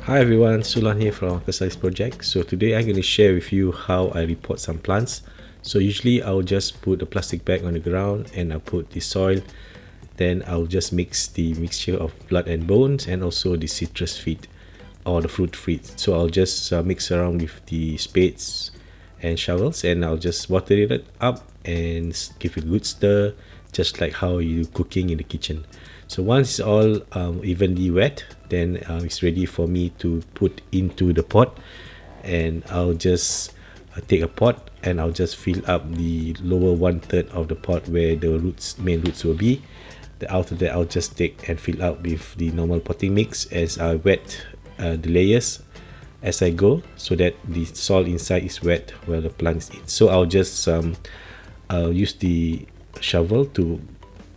Hi everyone, Sulan here from Fertilizers Project. So today I'm going to share with you how I repot some plants. So usually I'll just put a plastic bag on the ground and I'll put the soil. Then I'll just mix the mixture of blood and bones and also the citrus feed or the fruit feed. So I'll just mix around with the spades and shovels and I'll just water it up and give it a good stir, just like how you cooking in the kitchen. So once it's all evenly wet, then it's ready for me to put into the pot, and I'll just take a pot and I'll just fill up the lower 1/3 of the pot where the main roots will be. After that, I'll just take and fill up with the normal potting mix as I wet the layers as I go, so that the soil inside is wet while the plant is in. So I'll just use the shovel to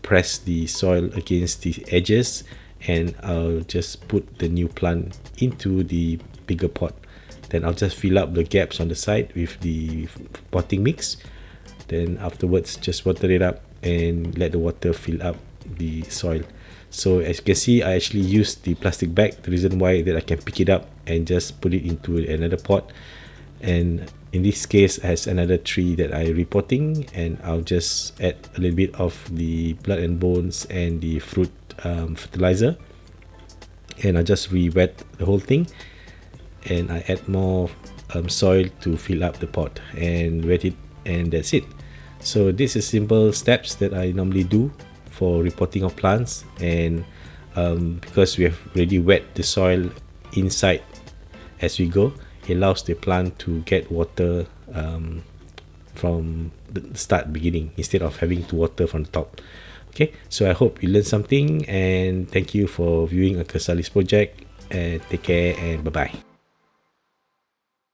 press the soil against the edges, and I'll just put the new plant into the bigger pot. Then I'll just fill up the gaps on the side with the potting mix. Then afterwards, just water it up and let the water fill up the soil. So as you can see, I actually used the plastic bag. The reason why that I can pick it up and just put it into another pot. And in this case, it has another tree that I repotting, and I'll just add a little bit of the blood and bones and the fruit fertilizer, and I just re-wet the whole thing, and I add more soil to fill up the pot and wet it, and that's it. So this is simple steps that I normally do for repotting of plants, and because we have already wet the soil inside as we go, it allows the plant to get water from the beginning instead of having to water from the top. Okay, so I hope you learned something, and thank you for viewing a Fertilizers Project, and take care and bye bye.